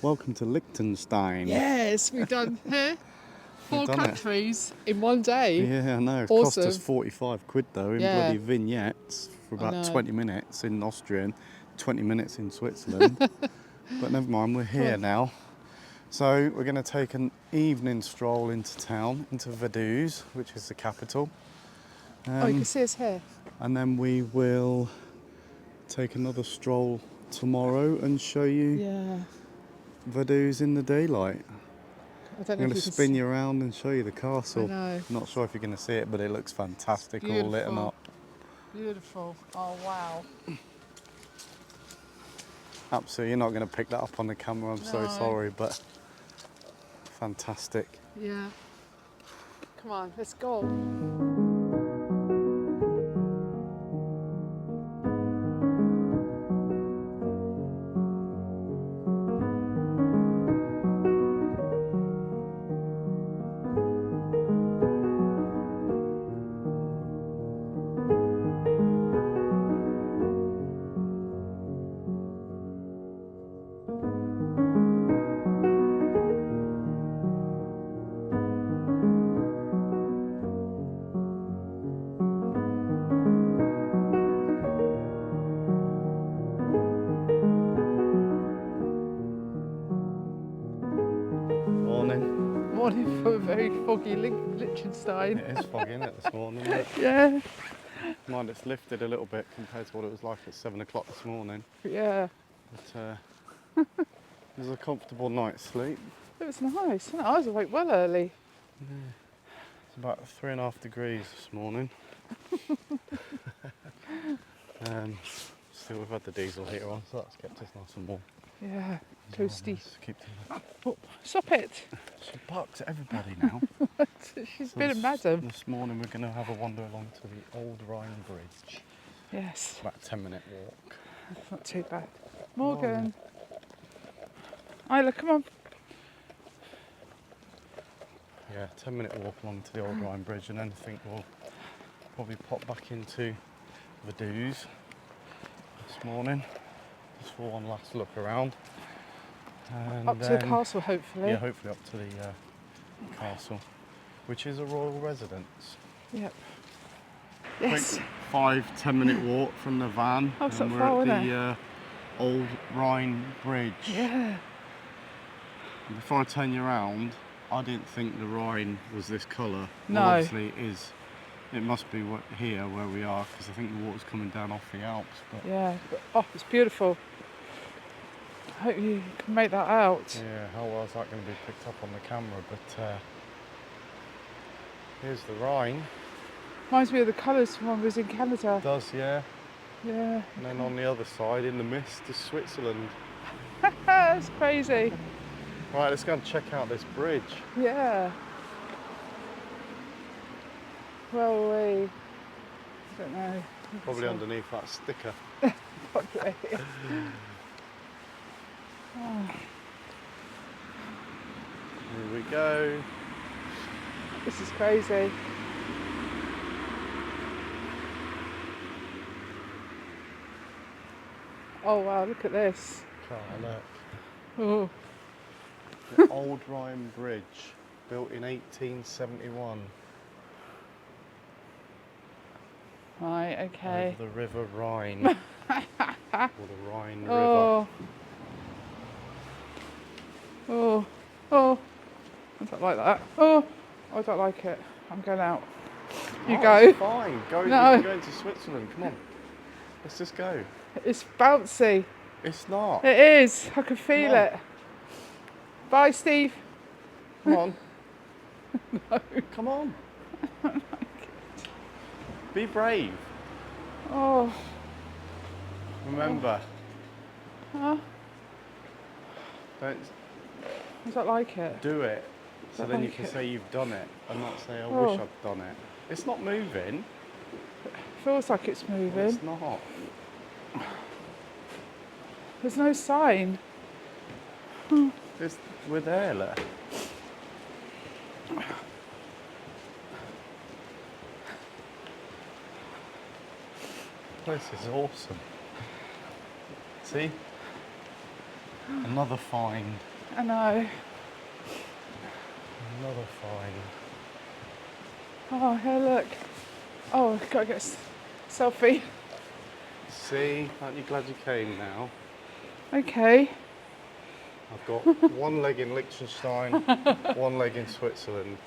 Welcome to Liechtenstein. Yes, we've done here 4 done countries in one day. Yeah, I know. It cost Awesome. us 45 quid though in Yeah. bloody vignettes for I about know. 20 minutes in Austria and 20 minutes in Switzerland. But never mind, we're here now. So we're going to take an evening stroll into town, into Vaduz, which is the capital. Oh, you can see us here. And then we will take another stroll tomorrow and show you Yeah. Vaduz in the daylight. I don't I'm know going if to you can spin see. you around and show you the castle. I know. Not sure if you're going to see it, but it looks fantastic, all lit and Beautiful. up. Beautiful. Oh, wow. Absolutely, you're not going to pick that up on the camera, I'm so No. sorry, but fantastic. Yeah. Come on, let's go. Morning. Morning for a very foggy Liechtenstein. It is foggy, isn't it, this morning? But Yeah. mind, it's lifted a little bit compared to what it was like at 7 o'clock this morning. Yeah. But it was a comfortable night's sleep. It was nice, wasn't it? I was awake well early. It's about 3.5 degrees this morning. Still, we've had the diesel heater on, so that's kept us nice and warm. Yeah. Toasty. Let's keep doing Oh, stop it. She barks at everybody now. She's been a madam. This morning we're going to have a wander along to the old Rhine Bridge. Yes. About a 10-minute walk. That's not too bad. Morgan. Isla, come on. Yeah, 10-minute walk along to the old Rhine Bridge, and then I think we'll probably pop back into Vaduz this morning, just for one last look around. And Up to the castle, hopefully. Yeah, hopefully up to the castle, which is a royal residence. Yep. Yes. Quick 5-10 minute walk from the van, Oh, it's and not we're far, at isn't the old Rhine Bridge. Yeah. And before I turn you around, I didn't think the Rhine was this colour. No. Well, obviously it is. It must be here where we are, because I think the water's coming down off the Alps. But Yeah. Oh, it's beautiful. I hope you can make that out. yeah, how well is that going to be picked up on the camera? But here's the Rhine. Reminds me of the colours from when we was in Canada. It does, yeah. Yeah. And then on the other side, in the mist, is Switzerland. That's crazy. Right, let's go and check out this bridge. Yeah. Well, I don't know. Probably underneath that sticker. Probably. Here we go. This is crazy. Oh wow, look at this. Can't look. Oh, The old Rhine Bridge, built in 1871. right, okay. Over the River Rhine. Or the Rhine River. Oh. Oh. Oh. I don't like that. Oh. I don't like it. I'm going out. You Oh, go. it's fine. Go. No. We're going to Switzerland. Come on. Let's just go. It's bouncy. It's not. It is. I can feel on. it. Bye, Steve. Come on. No. Come on. Be brave. Oh. Remember. Huh? Don't I don't like it. do it. So Don't then you like can it. say you've done it and not say, I Oh. wish I'd done it. It's not moving. Feels like it's moving. It's not. There's no sign. We're there, look. This is awesome. See? Another find. I know. Another find. Oh, here, look. Oh, I've got to get a selfie. See, aren't you glad you came now? Okay. I've got one leg in Liechtenstein, one leg in Switzerland.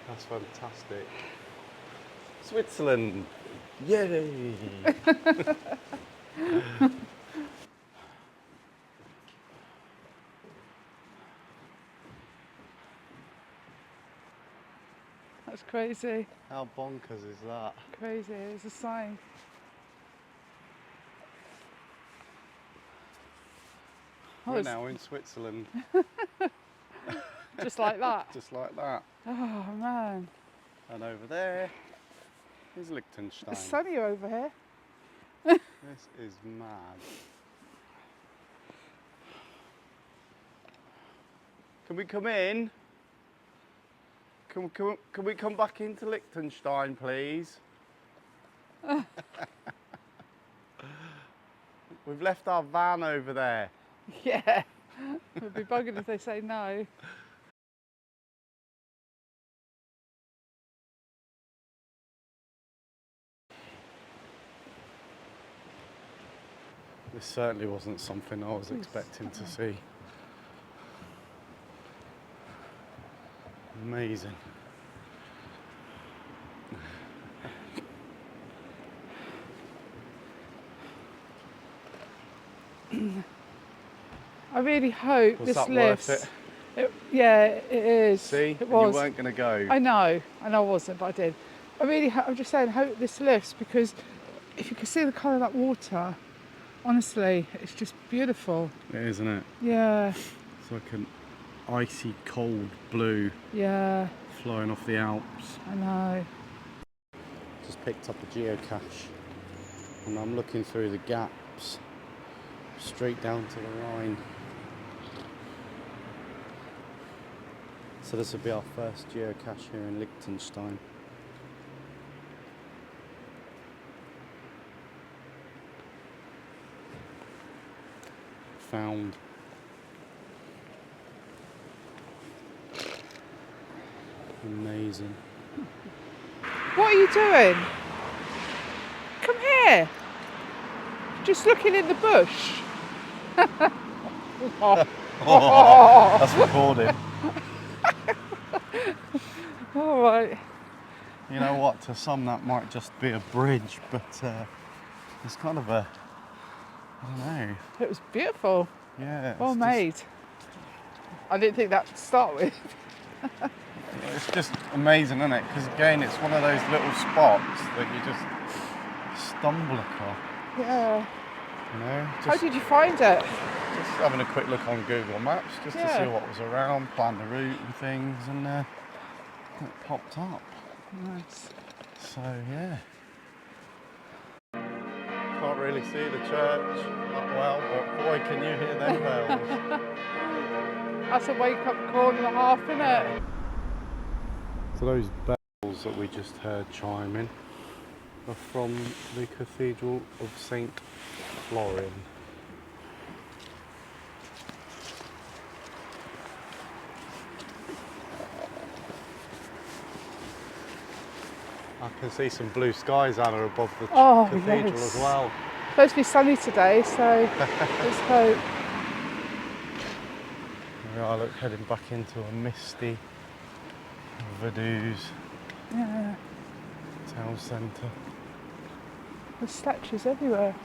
That's fantastic. Switzerland! Yay! That's crazy. How bonkers is that? Crazy. There's a sign. We're now in Switzerland. Just like that. Just like that. Oh man. And over there is Liechtenstein. It's sunny over here. This is mad. Can we come in? Can we come back into Liechtenstein, please? We've left our van over there. Yeah. It'd be bugging if they say no. This certainly wasn't something I was expecting to see. Amazing. I really hope Was this that lifts. worth Yeah, it is. See? It And was. you weren't going to go. I know I wasn't, but I did. I'm just saying, hope this lifts, because if you can see the colour of that water, honestly, it's just beautiful. It is, isn't it? Yeah, It's like an icy cold blue yeah, flowing off the Alps. I know. Just picked up a geocache and I'm looking through the gaps straight down to the Rhine. So this will be our first geocache here in Liechtenstein. Found. Amazing. What are you doing? Come here. Just looking in the bush. Oh, that's recorded. All right. You know what, to some that might just be a bridge, but it's kind of a, I don't know. It was beautiful. Yeah. Well it's made. I didn't think that to start with. It's just amazing, isn't it? Because again, it's one of those little spots that you just stumble across. Yeah. You know, How did you find it? just having a quick look on Google Maps just to see what was around, plan the route and things, and it popped up. Nice. So yeah. Can't really see the church that well, but boy, can you hear them bells. That's a wake-up call and a half, isn't it? So those bells that we just heard chiming are from the Cathedral of St. Florian. I can see some blue skies, Anna, above the cathedral as well. It's supposed to be sunny today, so let's hope. We are heading back into a misty Vaduz town centre. There's statues everywhere.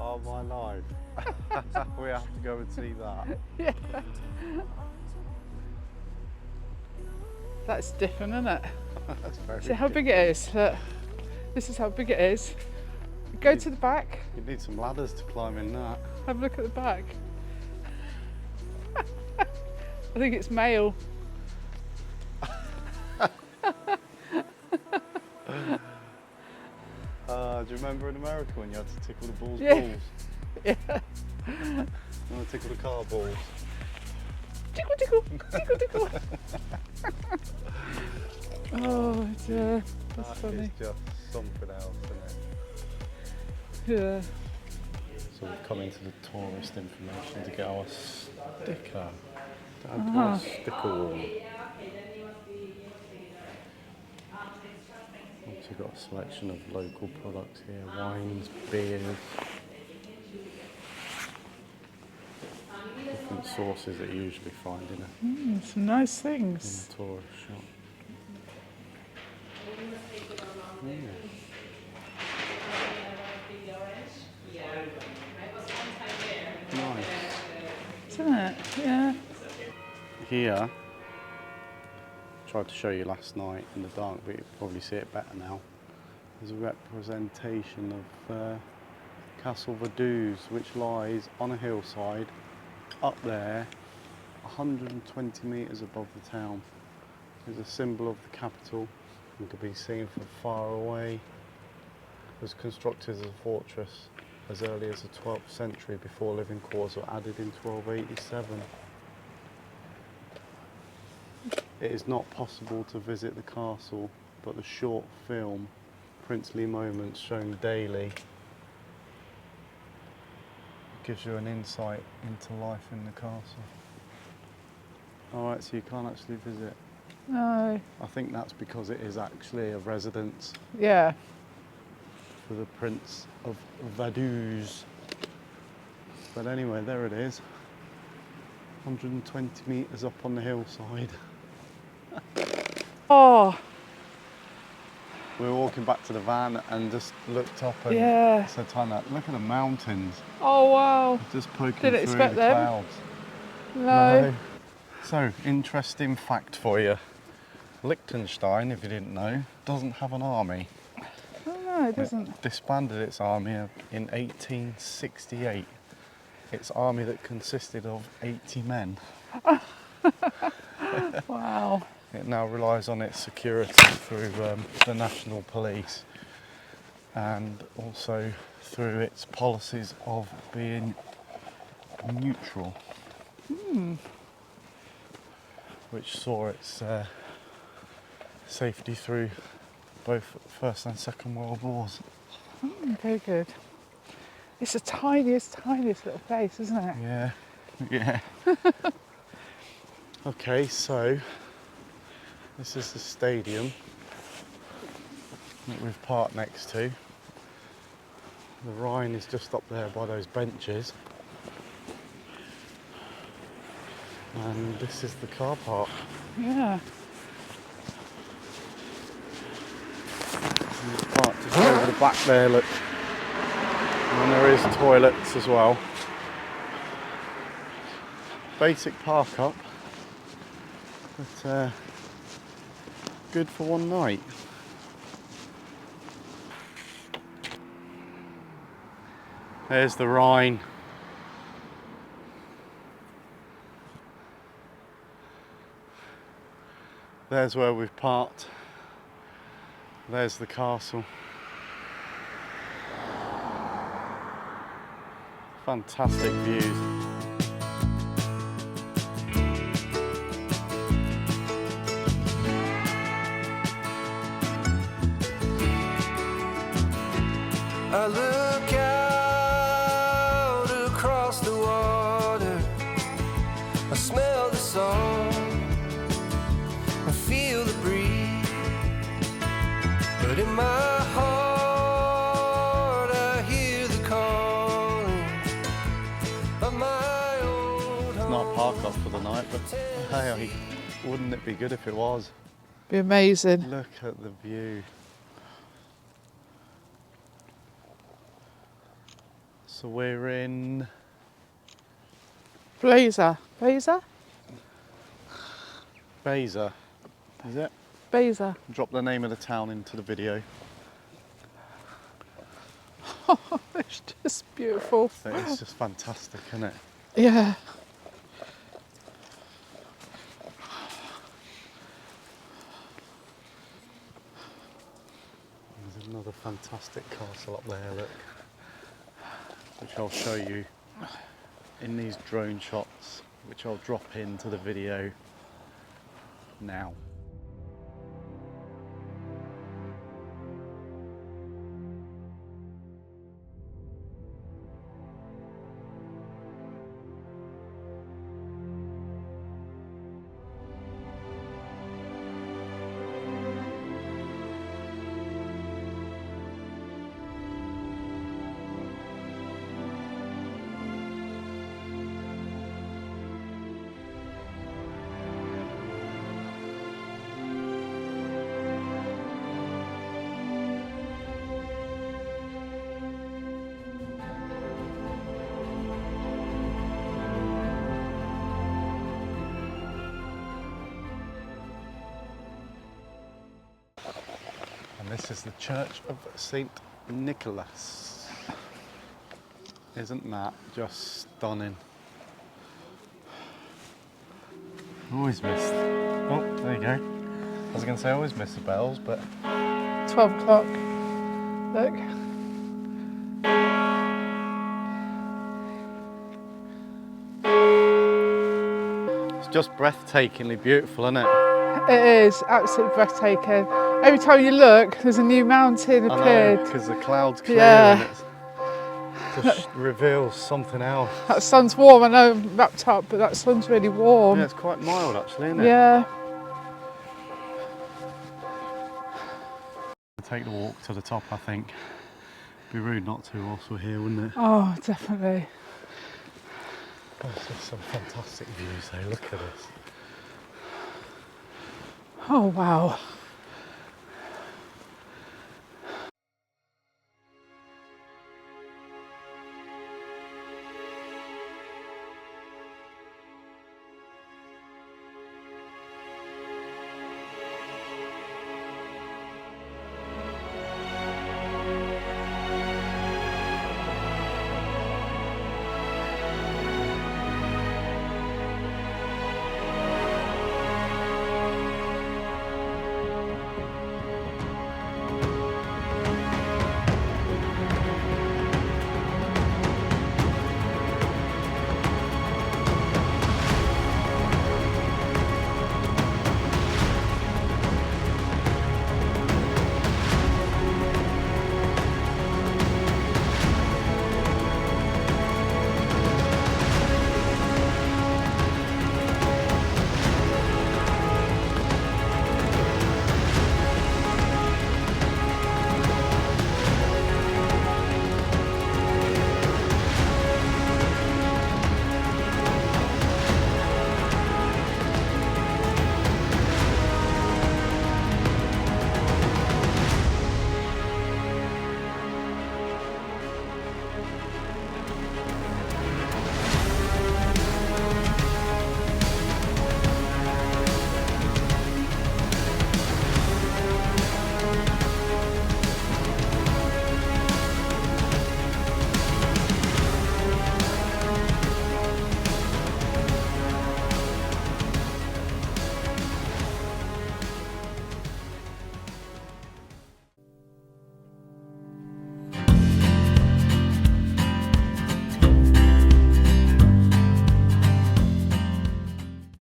Oh my life. We have to go and see that. Yeah. That's different, isn't it? That's very See how big it is? Look. This is how big it is. Go to the back. You need some ladders to climb in that. Have a look at the back. I think it's male. remember in America when you had to tickle the bull's Yeah. balls? Yeah. You want to tickle the car balls? Tickle, tickle, tickle, tickle. Oh dear, that's funny. It's just something else, isn't it? Yeah. So we've come into the tourist information to get our sticker. Dad, Uh-huh. sticker wall. Also got a selection of local products here, wines, beers, different sauces that you usually find in Some nice a things. tourist shop. Nice. Isn't it? Yeah. Here, tried to show you last night in the dark, but you probably see it better now. There's a representation of Castle Vaduz, which lies on a hillside up there, 120 metres above the town. It's a symbol of the capital and can be seen from far away. It was constructed as a fortress as early as the 12th century before living quarters were added in 1287. It is not possible to visit the castle, but the short film Princely Moments shown daily gives you an insight into life in the castle. Alright, so you can't actually visit. No. I think that's because it is actually a residence Yeah. for the Prince of Vaduz. But anyway, there it is. 120 metres up on the hillside. Oh, We were walking back to the van and just looked up and Yeah. said, Tanya, look at the mountains. oh wow. Just poking Didn't through expect the them. clouds. No. So, interesting fact for you. Liechtenstein, if you didn't know, doesn't have an army. Oh no, it doesn't. It disbanded its army in 1868. Its army that consisted of 80 men. Wow. It now relies on its security through the national police and also through its policies of being neutral, which saw its safety through both First and Second World Wars. Very good. It's the tiniest little place, isn't it? Yeah, yeah. Okay, so this is the stadium that we've parked next to. The Rhine is just up there by those benches. And this is the car park. Yeah. And it's parked just over the back there, look. And there is toilets as well. Basic park up, but good for one night. There's the Rhine. There's where we've parked. There's the castle. Fantastic views. I look out across the water, I smell the song, I feel the breeze, but in my heart I hear the calling of my old home. Not park up for the night, but hey, wouldn't it be good if it was? Be amazing. Look at the view. So we're in Blazer. Baser? Baza, is it? Baser. Drop the name of the town into the video. It's just beautiful. It's just fantastic, isn't it? Yeah. There's another fantastic castle up there, look. Which I'll show you in these drone shots, which I'll drop into the video now. And this is the Church of St. Nicholas. Isn't that just stunning? Always missed. Oh, there you go. I was going to say I always miss the bells, but 12 o'clock. Look. it's just breathtakingly beautiful, isn't it? It is absolutely breathtaking. Every time you look, there's a new mountain appeared. Because the cloud's clear Yeah. and it just reveals something else. That sun's warm. I know I'm wrapped up, but that sun's really warm. Yeah, it's quite mild actually, isn't it? Yeah. Take the walk to the top, I think. Be rude not to whilst we're here, wouldn't it? Oh, definitely. Oh, there's just some fantastic views though, look at this. Oh, wow.